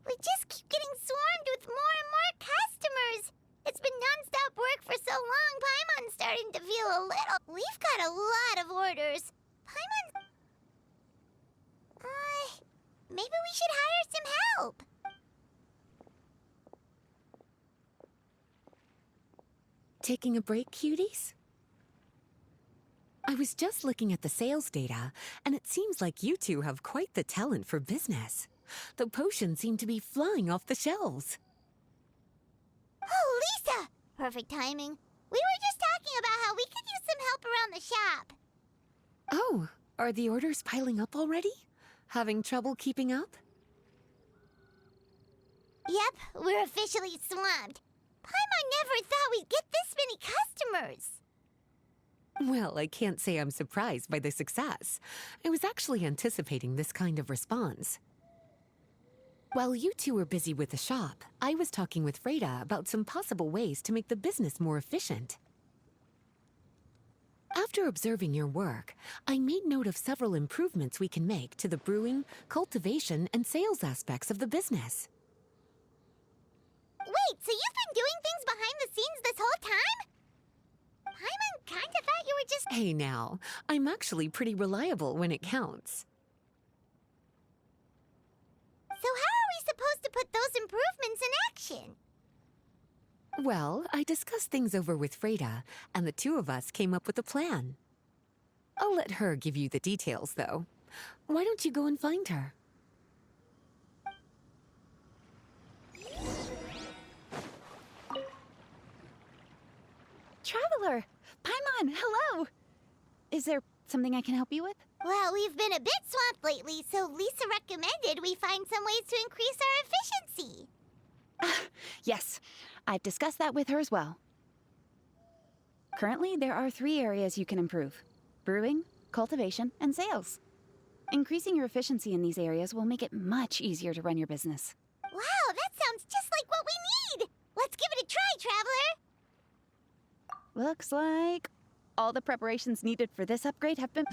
We just keep getting swarmed with more and more customers. It's been non-stop work for so long, Paimon's starting to feel a little... We've got a lot of orders. Paimon's... maybe we should hire some help. Taking a break, cuties? I was just looking at the sales data, and it seems like you two have quite the talent for business. The potions seem to be flying off the shelves. Oh, Lisa! Perfect timing. We were just talking about how we could use some help around the shop. Oh, are the orders piling up already? Having trouble keeping up? Yep, we're officially swamped. Paimon never thought we'd get this many customers. Well, I can't say I'm surprised by the success. I was actually anticipating this kind of response. While you two were busy with the shop, I was talking with Freda about some possible ways to make the business more efficient. After observing your work, I made note of several improvements we can make to the brewing, cultivation, and sales aspects of the business. Wait, so you've been doing things behind the scenes this whole time? Paimon kinda thought you were just... Hey now, I'm actually pretty reliable when it counts. So how are we supposed to put those improvements in action? Well, I discussed things over with Freda, and the two of us came up with a plan. I'll let her give you the details, though. Why don't you go and find her? Traveler! Paimon, hello! Is there something I can help you with? Well, we've been a bit swamped lately, so Lisa recommended we find some ways to increase our efficiency. Yes, I've discussed that with her as well. Currently, there are 3 areas you can improve: brewing, cultivation, and sales. Increasing your efficiency in these areas will make it much easier to run your business. Wow, that sounds just like what we need! Let's give it a try, Traveler! Looks like all the preparations needed for this upgrade have been...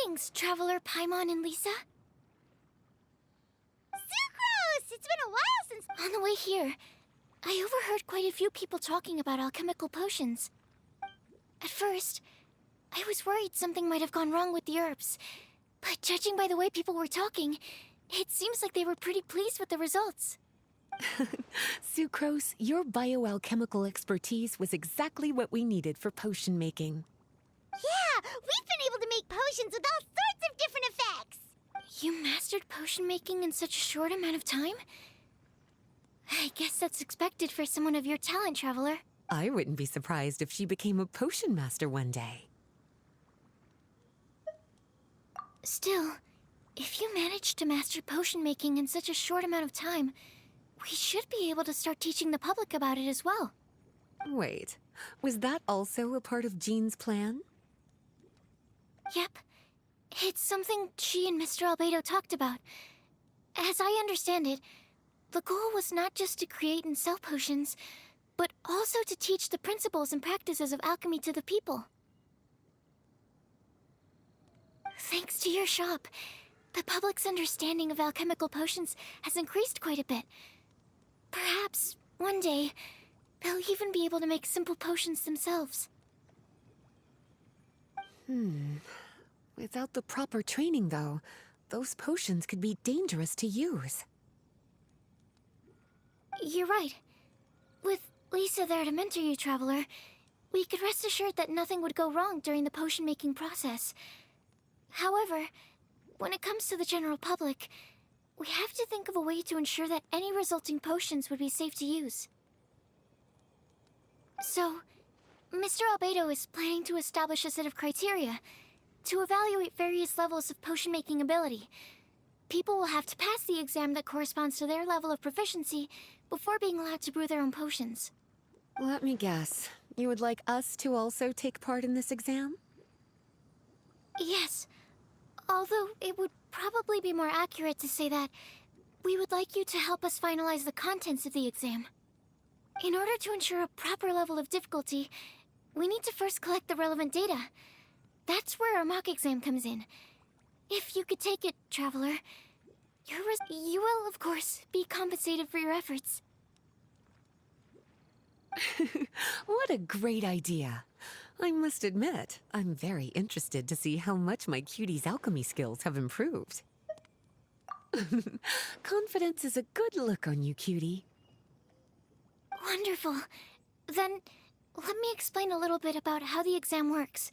Greetings, Traveler Paimon and Lisa. Sucrose! It's been a while since... On the way here, I overheard quite a few people talking about alchemical potions. At first, I was worried something might have gone wrong with the herbs. But judging by the way people were talking, it seems like they were pretty pleased with the results. Sucrose, your bioalchemical expertise was exactly what we needed for potion making. Yeah, we've been able to make potions with all sorts of different effects! You mastered potion making in such a short amount of time? I guess that's expected for someone of your talent, Traveler. I wouldn't be surprised if she became a potion master one day. Still, if you managed to master potion making in such a short amount of time, we should be able to start teaching the public about it as well. Wait, was that also a part of Jean's plan? Yep. It's something she and Mr. Albedo talked about. As I understand it, the goal was not just to create and sell potions, but also to teach the principles and practices of alchemy to the people. Thanks to your shop, the public's understanding of alchemical potions has increased quite a bit. Perhaps, one day, they'll even be able to make simple potions themselves. Without the proper training, though, those potions could be dangerous to use. You're right. With Lisa there to mentor you, Traveler, we could rest assured that nothing would go wrong during the potion-making process. However, when it comes to the general public, we have to think of a way to ensure that any resulting potions would be safe to use. So, Mr. Albedo is planning to establish a set of criteria to evaluate various levels of potion-making ability. People will have to pass the exam that corresponds to their level of proficiency before being allowed to brew their own potions. Let me guess. You would like us to also take part in this exam? Yes. Although it would probably be more accurate to say that we would like you to help us finalize the contents of the exam. In order to ensure a proper level of difficulty, we need to first collect the relevant data. That's where our mock exam comes in. If you could take it, Traveler, you will, of course, be compensated for your efforts. What a great idea. I must admit, I'm very interested to see how much my cutie's alchemy skills have improved. Confidence is a good look on you, cutie. Wonderful. Then, let me explain a little bit about how the exam works.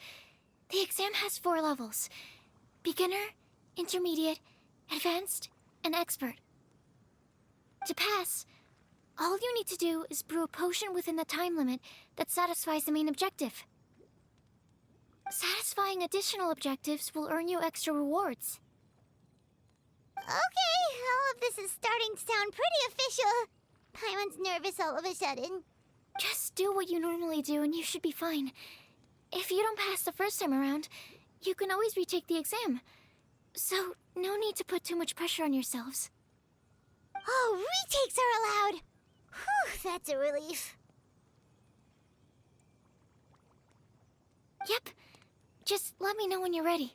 The exam has 4 levels: beginner, intermediate, advanced, and expert. To pass, all you need to do is brew a potion within the time limit that satisfies the main objective. Satisfying additional objectives will earn you extra rewards. Okay, all of this is starting to sound pretty official. Paimon's nervous all of a sudden. Just do what you normally do and you should be fine. If you don't pass the first time around, you can always retake the exam. So, no need to put too much pressure on yourselves. Oh, retakes are allowed! Whew, that's a relief. Yep. Just let me know when you're ready.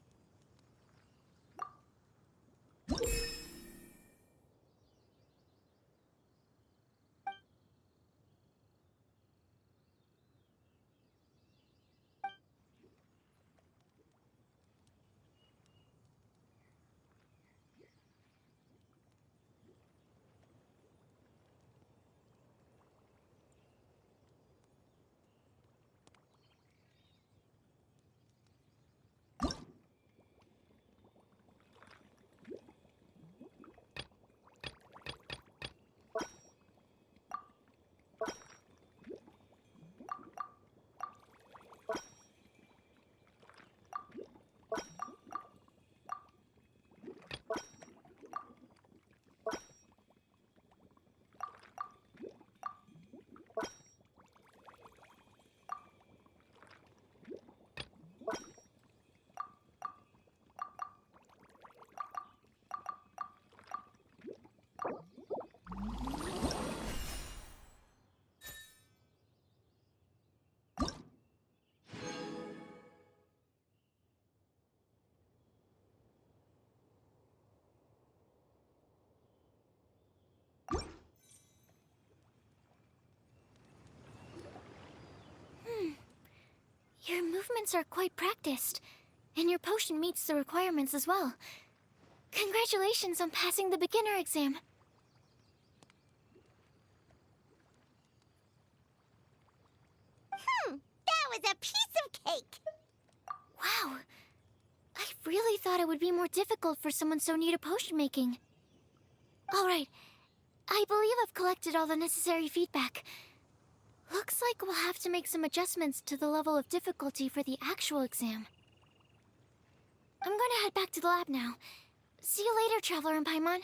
movements are quite practiced, and your potion meets the requirements as well. Congratulations on passing the beginner exam. That was a piece of cake! Wow. I really thought it would be more difficult for someone so new to potion making. Alright, I believe I've collected all the necessary feedback. Looks like we'll have to make some adjustments to the level of difficulty for the actual exam. I'm going to head back to the lab now. See you later, Traveler and Paimon.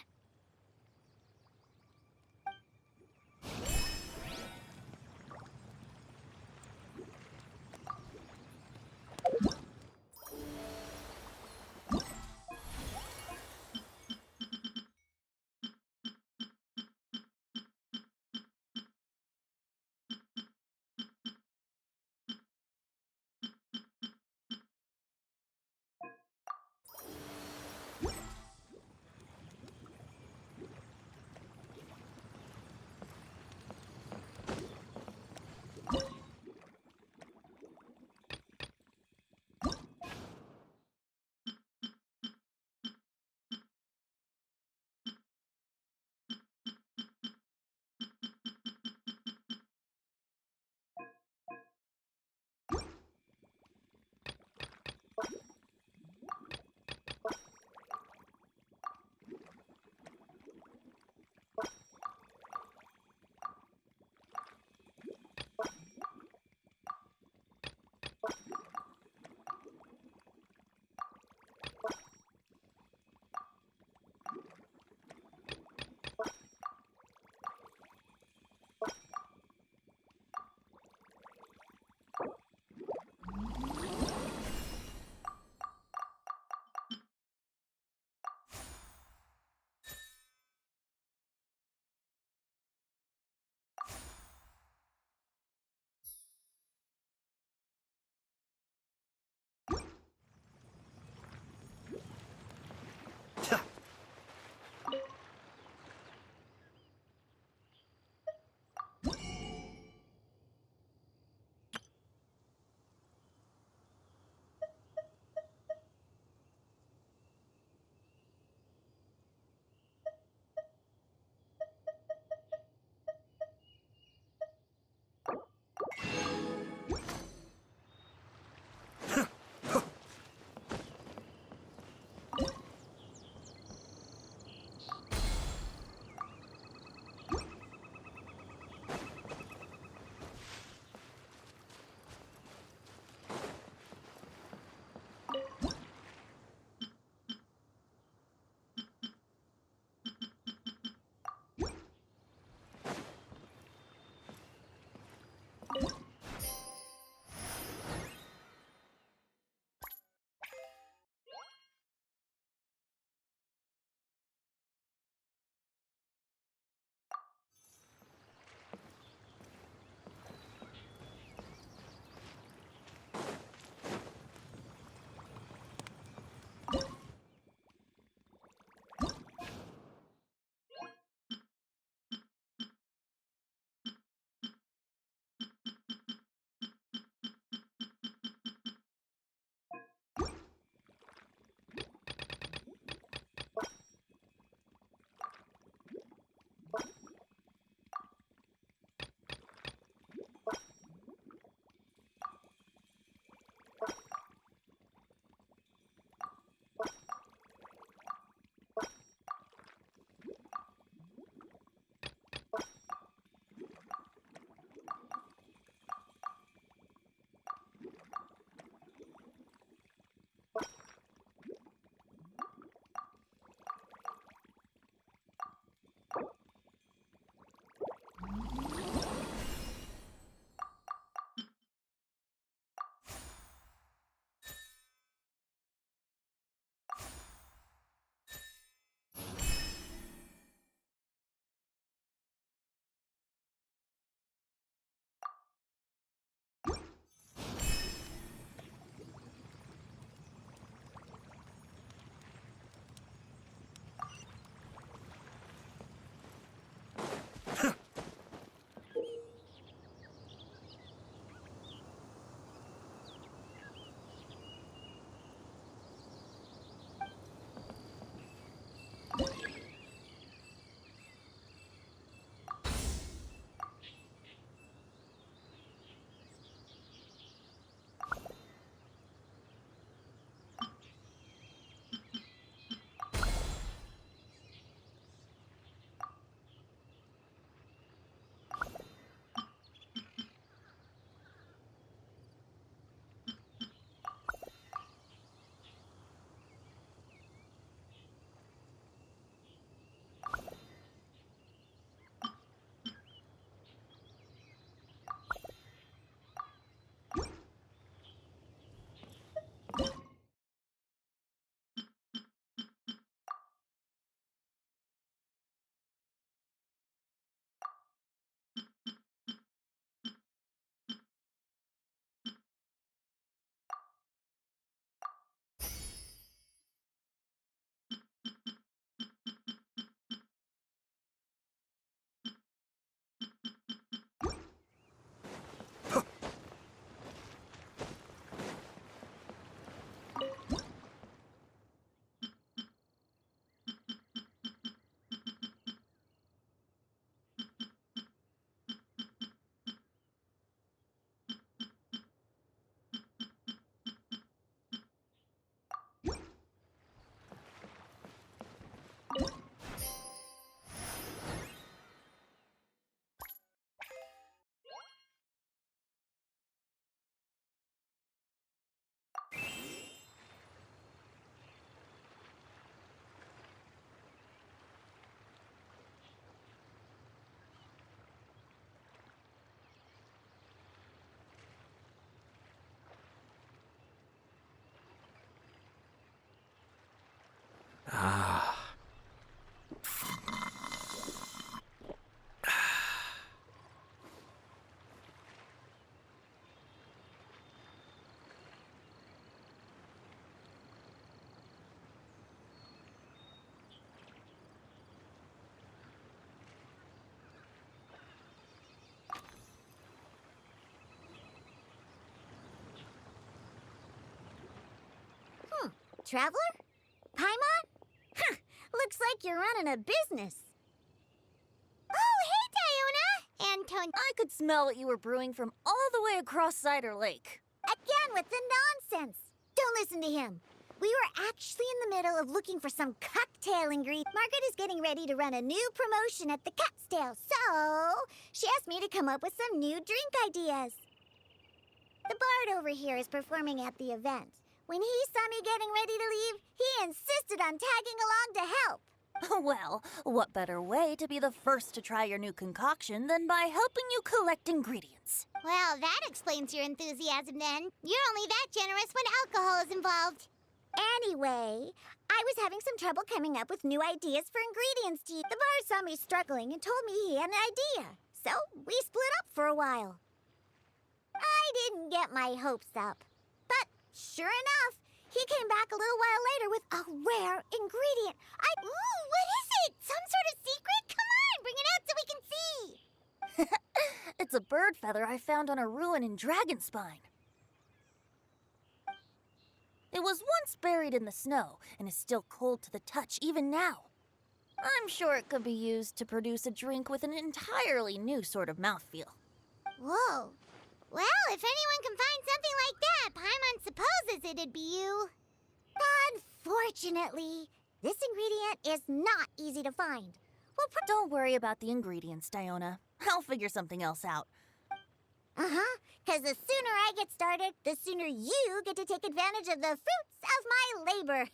Traveler? Paimon? Huh, looks like you're running a business. Oh, hey, Diona! Anton. I could smell what you were brewing from all the way across Cider Lake. Again with the nonsense. Don't listen to him. We were actually in the middle of looking for some cocktail ingredient. Margaret is getting ready to run a new promotion at the Catstail, so she asked me to come up with some new drink ideas. The bard over here is performing at the event. When he saw me getting ready to leave, he insisted on tagging along to help. Well, what better way to be the first to try your new concoction than by helping you collect ingredients? Well, that explains your enthusiasm then. You're only that generous when alcohol is involved. Anyway, I was having some trouble coming up with new ideas for ingredients to use. The bard saw me struggling and told me he had an idea. So we split up for a while. I didn't get my hopes up. But sure enough, he came back a little while later with a rare ingredient. Ooh, what is it? Some sort of secret? Come on, bring it out so we can see. It's a bird feather I found on a ruin in Dragonspine. It was once buried in the snow and is still cold to the touch even now. I'm sure it could be used to produce a drink with an entirely new sort of mouthfeel. Whoa. Well, if anyone can find something like that, Paimon supposes it'd be you. Unfortunately, this ingredient is not easy to find. Don't worry about the ingredients, Diona. I'll figure something else out. Because the sooner I get started, the sooner you get to take advantage of the fruits of my labor.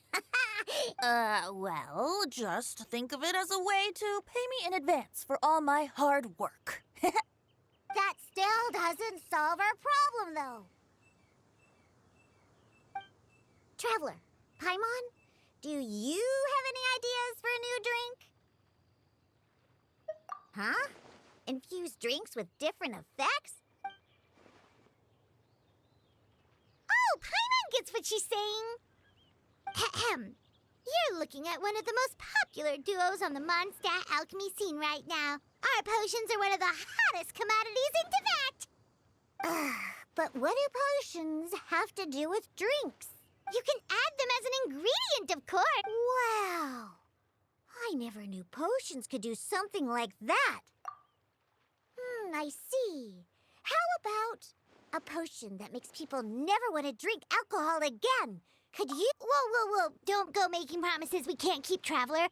Well, just think of it as a way to pay me in advance for all my hard work. That still doesn't solve our problem, though. Traveler, Paimon, do you have any ideas for a new drink? Huh? Infuse drinks with different effects? Oh, Paimon gets what she's saying. Ahem. You're looking at one of the most popular duos on the Mondstadt alchemy scene right now. Our potions are one of the hottest commodities in Tibet. But what do potions have to do with drinks? You can add them as an ingredient, of course. Wow. I never knew potions could do something like that. I see. How about a potion that makes people never want to drink alcohol again? Could you? Whoa. Don't go making promises we can't keep, Traveler.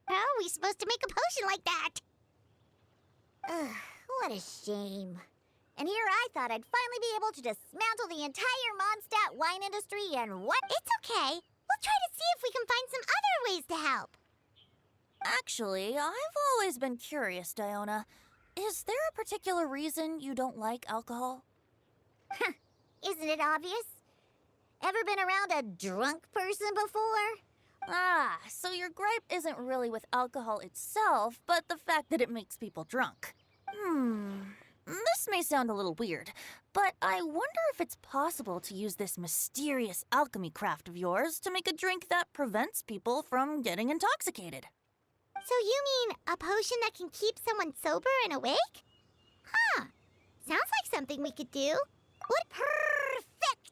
How are we supposed to make a potion like that? What a shame. And here I thought I'd finally be able to dismantle the entire Mondstadt wine industry and what? It's okay. We'll try to see if we can find some other ways to help. Actually, I've always been curious, Diona. Is there a particular reason you don't like alcohol? Isn't it obvious? Ever been around a drunk person before? Ah, so your gripe isn't really with alcohol itself, but the fact that it makes people drunk. This may sound a little weird, but I wonder if it's possible to use this mysterious alchemy craft of yours to make a drink that prevents people from getting intoxicated. So you mean a potion that can keep someone sober and awake? Huh. Sounds like something we could do. What? Perfect!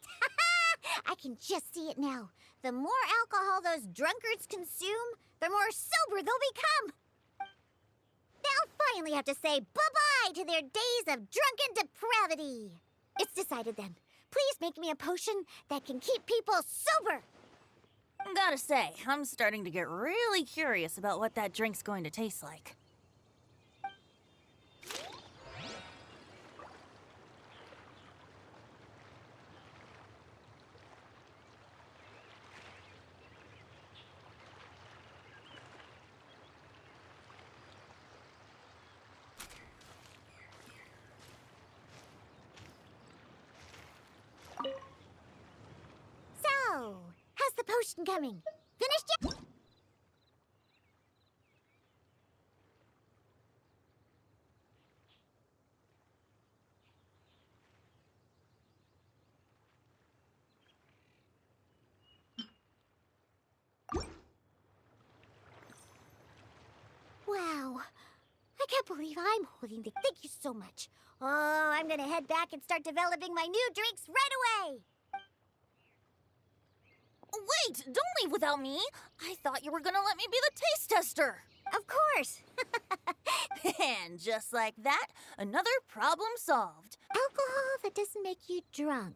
I can just see it now. The more alcohol those drunkards consume, the more sober they'll become. They'll finally have to say bye-bye to their days of drunken depravity. It's decided then. Please make me a potion that can keep people sober. Gotta say, I'm starting to get really curious about what that drink's going to taste like. So, how's the potion coming? Finished yet? Wow. I can't believe I'm holding the... Thank you so much. Oh, I'm gonna head back and start developing my new drinks right away. Wait, don't leave without me. I thought you were gonna let me be the taste tester. Of course. And just like that, another problem solved. Alcohol that doesn't make you drunk.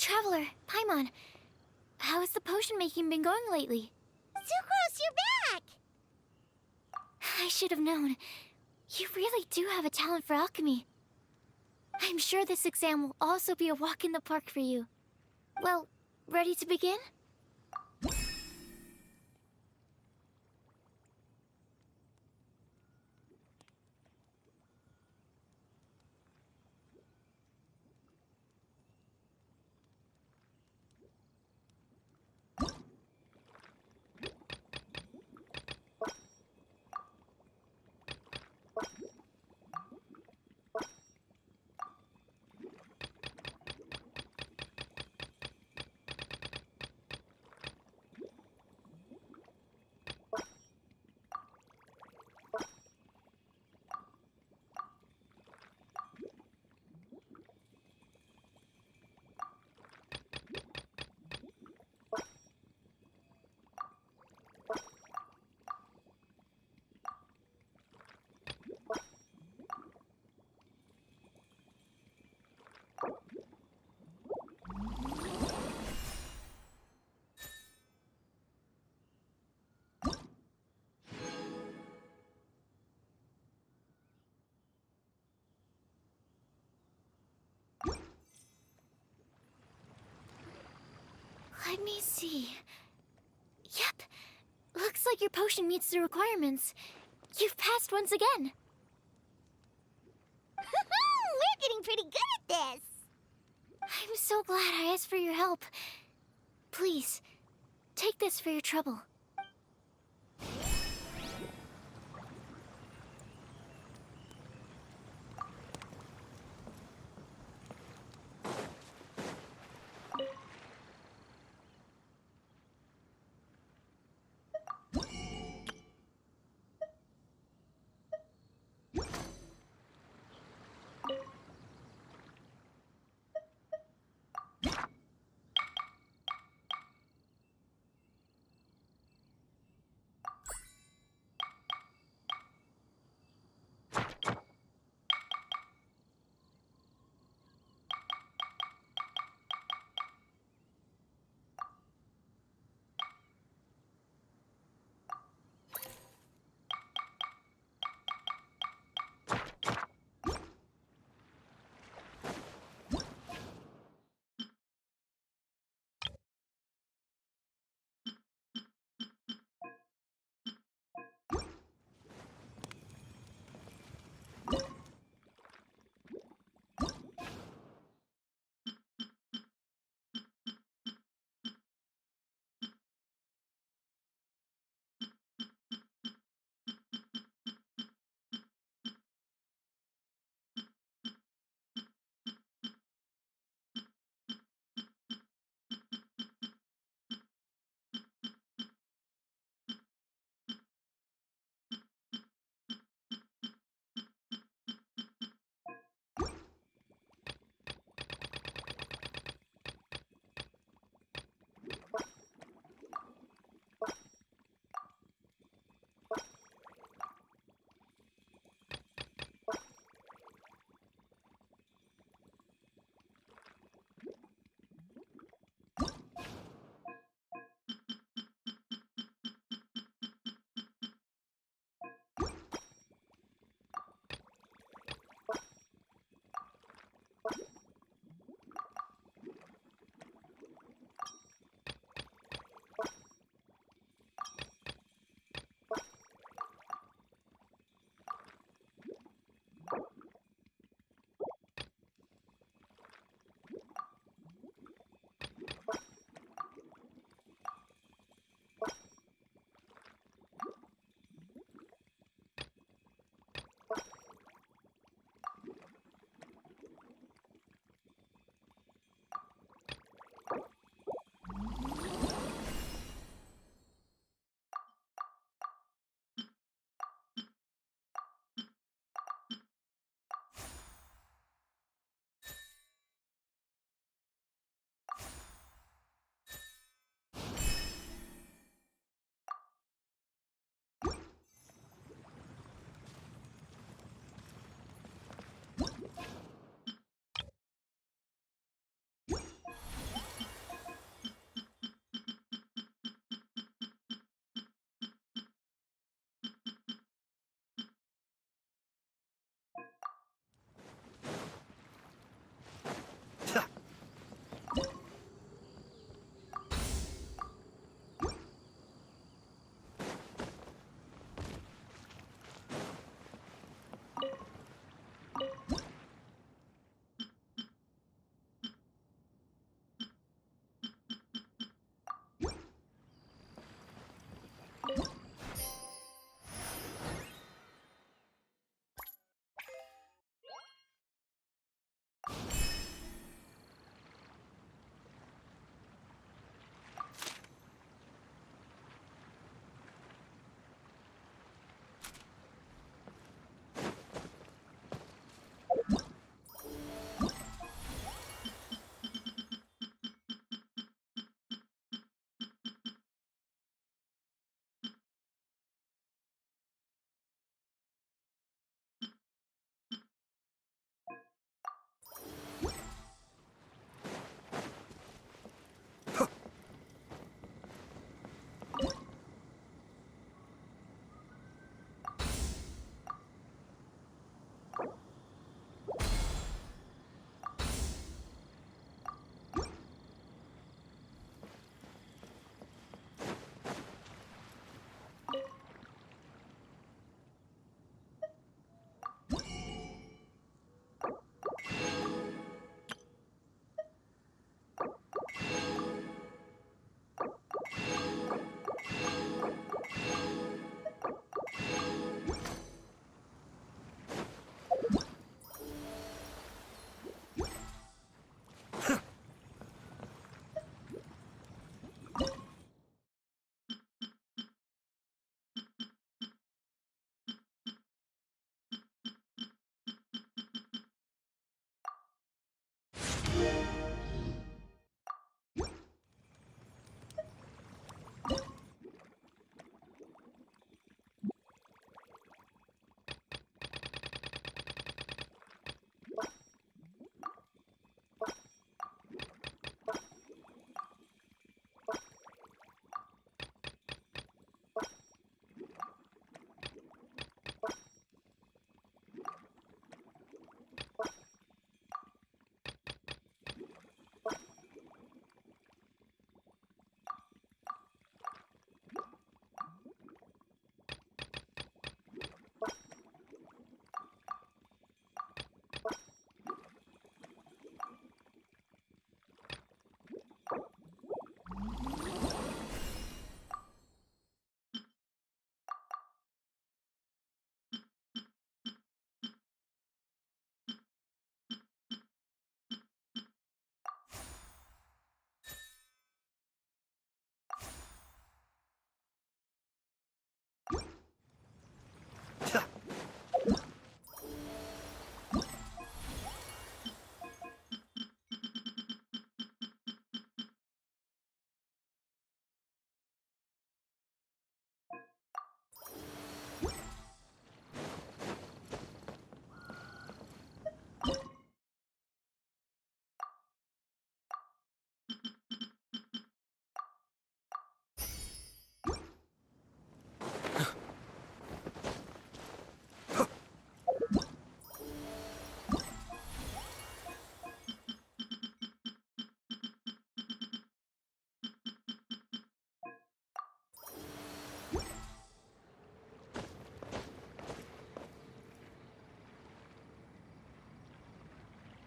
Traveler, Paimon, how has the potion making been going lately? Sucrose, you're back! I should have known. You really do have a talent for alchemy. I'm sure this exam will also be a walk in the park for you. Well, ready to begin? Let me see. Yep. Looks like your potion meets the requirements. You've passed once again. We're getting pretty good at this. I'm so glad I asked for your help. Please, take this for your trouble.